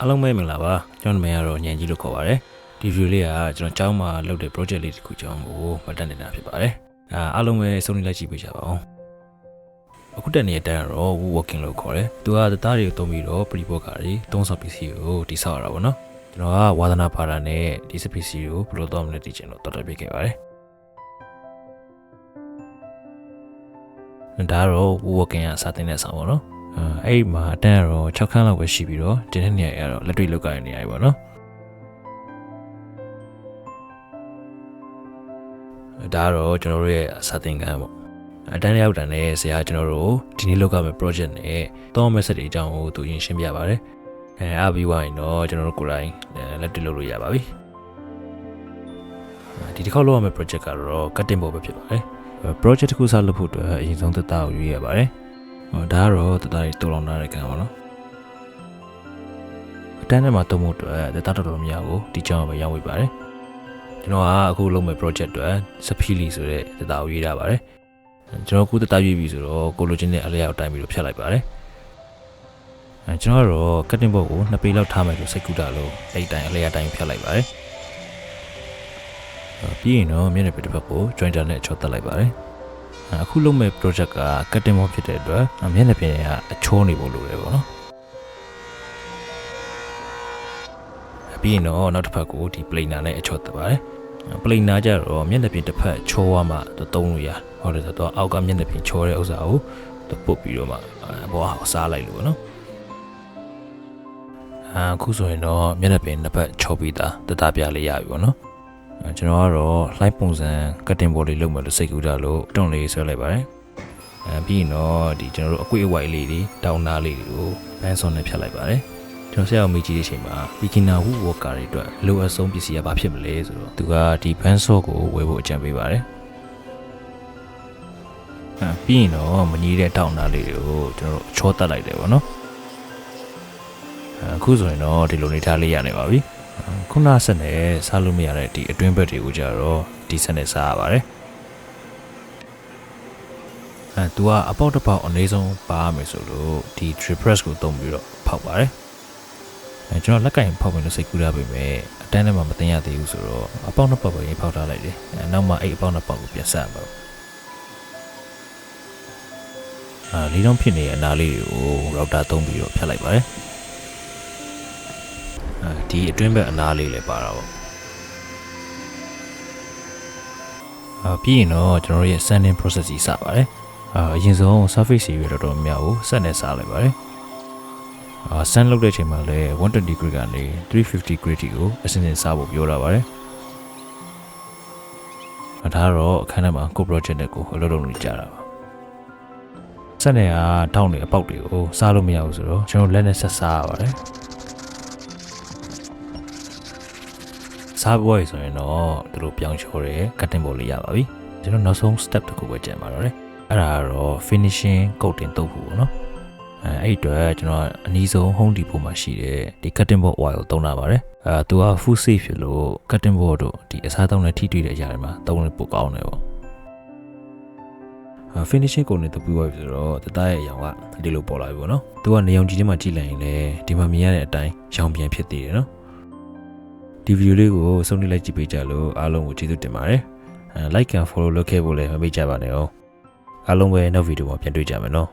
အားလုံးပဲမင်္ဂလာပါကျွန်တော်နာမည်ကတော့ညံကြီးလို့ခေါ်ပါတယ်ဒီ video လေးကကျွန်တော်ကျောင်းမှာလုပ်တဲ့ project လေးတစ်ခုကျောင်းကိုမှတ်တမ်းတင်တာဖြစ်ပါတယ်အားလုံးပဲစုံလိုက်ကြည့်ပေးကြပါဦးအခုတက်နေတဲ့အတိုင်းကတော့ woodworking လို့ခေါ်တယ်သူကသားတွေကိုသုံးပြီးတော့ pre-worker တွေသုံးဆောင်ပစ္စည်းကိုတိစောက်ရတာပေါ့နော်ကျွန်တော်ကဝါသနာပါတာနဲ့ဒီစပစ္စည်းကိုဘယ်လိုသုံးမလဲသိချင်လို့တော်တော်ပြခဲ့ပါတယ်ဒါတော့ woodworking ကစာသင်တဲ့ဆောင်ပေါ့နော်အဲ့မှာအတန်းကတော့6ခန်းလောက်ပဲရှိပြီးတော့ဒီနေ့နေရာကတော့လက်တွေ့လောက်ကရနေရပြီပေါ့နော်ဒါကတော့ကျွန်တော်တို့ရဲ့စာသင်ခန်းပေါ့အတန်းရောက်တဲ့ဆရာကျွန်တော်တို့ဒီနေ့လောက်ကမဲ့ project နဲ့တောင်းမဲ့ဆက်တွေအကြောင်းကိုသူရင်ရှင်းပြပါတယ်အားပြီးသွားရင်တော့ကျွန်တော်တို့ကိုယ်တိုင်လက်တွေ့လုပ်လို့ရပါပြီဒီတစ်ခေါက်လုပ်ရမယ့် project ကတော့ cutting board ပဲဖြစ်ပါတယ် project တစ်ခုစလုပ်ဖို့အတွက်အရင်ဆုံးသက်သားကိုရွေးရပါတယ်ဒါကတော့တသားတွေတူလောင်ထားတဲ့ကံပါနော်အတန်းထဲမှာတုံးဖို့အတွက်တသားတော်တော်များကိုဒီကြောင်းပဲရောင်းဝေပါတယ်ကျွန်တော်ကအခုလုပ်မဲ့ project အတွက်စဖီလီဆိုတဲ့တသားကိုရေးထားပါတယ်ကျွန်တော်အခုတသားရေးပြီဆိုတော့ကိုလိုချင်တဲ့အလျောက်တိုင်းပြီးတော့ဖြတ်လိုက်ပါတယ်ကျွန်တော်ကတော့ cutting board ကို2ပေလောက်ထားမယ်လို့စိတ်ကူတာလို့အဲ့တိုင်းအလျောက်တိုင်းဖြတ်လိုက်ပါတယ်ပြီးရင်တော့မျက်နှာတစ်ဖက်ကို jointer နဲ့ချောတက်လိုက်ပါတယ်အခုလုပ်မဲ့ project က cutting board ဖြစ်တဲ့အတွက်မျက်နှာပြင်ကအချိုးနေဖို့လိုတယ်ပေါ့နော်ပြီးရင်တော့နောက်တစ်ဖက်ကိုဒီ planer နဲ့အချောတက်ပါတယ် planer ကြတော့မျက်နှာပြင်တစ်ဖက်ချိုးရမှသုံးလို့ရဟုတ်တယ်ဆိုတော့အောက်ကမျက်နှာပြင်ချိုးတဲ့ဥစ္စာကိုပုတ်ပြီးတော့မှဘောအောင်စားလိုက်လို့ပေါ့နော်အခုဆိုရင်တော့မျက်နှာပြင်တစ်ဖက်ချိုးပြီးသားပြလေးရပြီပေါ့နော်ကျွန်တော်ကတော့ line ပုံစံ cutting board လေးလုပ်မယ်လို့စိတ်ကူးတာလို့တွန့်လေးဆွဲလိုက်ပါတယ်ပြီးရင်တော့ဒီကျွန်တော်တို့အကွေ့အဝိုက်လေးတွေတောင်းနာလေးတွေကိုဘန်းစွန်နဲ့ဖြတ်လိုက်ပါတယ်ကျွန်တော်ဆရာကိုမိကြည့်တဲ့အချိန်မှာ beginner woodworker တွေအတွက်လိုအပ်ဆုံးပစ္စည်းကဘာဖြစ်မလဲဆိုတော့သူကဒီဘန်းဆော့ကိုဝယ်ဖို့အကြံပေးပါတယ်ပြီးရင်တော့မကြီးတဲ့တောင်းနာလေးတွေကိုကျွန်တော်တို့ချောတက်လိုက်တယ်ပေါ့နော်အခုဆိုရင်တော့ဒီလိုနေထားလေးရနေပါပြီခုနဆက်နဲ့စားလို့မရတဲ့ဒီအတွင်းဘက်တွေကိုကြတော့ဒီဆက်နဲ့စားရပါတယ်သူကအပေါက်တစ်ပေါက်အနည်းဆုံးပါရမယ်ဆိုလို့ဒီ trip press ကိုသုံးပြီးတော့ဖောက်ပါတယ်ကျွန်တော်လက်ကင်ဖောက်မယ်လို့စိတ်ကူးရပေမဲ့အတန်းထဲမှာမတင်ရသေးဘူးဆိုတော့အပေါက်နှစ်ပေါက်ပဲဖောက်ထားလိုက်တယ်နောက်မှအဲ့အပေါက်နှစ်ပေါက်ကိုပြန်ဆက်ရမှာလေးလုံးဖြစ်နေတဲ့အနားလေးကို router သုံးပြီးတော့ဖြတ်လိုက်ပါတယ်ဒီအတွင်းဘက်အနားလေးလည်းပါတာပေါ့ပြီးရင်တော့ကျွန်တော်ရဲ့ sanding process ကြီးစပါတယ်အရင်ဆုံး surface တွေတော်တော်များကိုဆက်နဲ့စားလိုက်ပါတယ်sand လုပ်တဲ့အချိန်မှာလည်း120 degree ကနေ350 degree ကိုအစဉ်စဉ်စားဖို့ပြောတာပါတယ်ဒါတော့အခန်းထဲမှာကို project နဲ့ကိုအလုပ်လုပ်နေကြတာပါဆက်နဲ့ထောင်းနေအပေါက်တွေကိုစားလို့မရဘူးဆိုတော့ကျွန်တော်လက်နဲ့ဆက်စားရပါတယ်စားပွဲဆိုရင်တော့သူတို့ပြောင်းချိုးတဲ့ cutting board လေးရပါပြီကျွန်တော်နောက်ဆုံး step တစ်ခုပဲကျန်ပါတော့တယ်အဲ့ဒါကတော့ finishing coating တုပ်ဖို့ပေါ့နော်အဲ့အတွက်ကျွန်တော်အနည်းဆုံး Home Depot မှာရှိတဲ့ဒီ cutting board oil ကိုသုံးတာပါတယ်သူက food safe ဖြစ်လို့ cutting board တို့ဒီအစားအသောက်နဲ့ထိတွေ့တဲ့အရာတွေမှာသုံးလို့ပိုကောင်းတယ်ပေါ့finishing coating တုပ်ပြီးသွားပြီဆိုတော့တသားရဲ့အရောင်ကဒီလိုပေါ်လာပြီပေါ့နော်သူကနေရောင်ကြီးထဲမှာကြည့်လိုက်ရင်လည်းဒီမှာမြင်ရတဲ့အတိုင်းရောင်ပြန်ဖြစ်သေးတယ်နော်ဒီဗီဒီယိုလေးကိုစုံနေလိုက်ကြည့်ပေးကြလို့အားလုံးကိုကျေးဇူးတင်ပါတယ်like and follow လုပ်ခဲ့ဖို့လည်းမမေ့ကြပါနဲ့အောင်အားလုံးပဲနောက်ဗီဒီယိုမှာပြန်တွေ့ကြမယ်နော်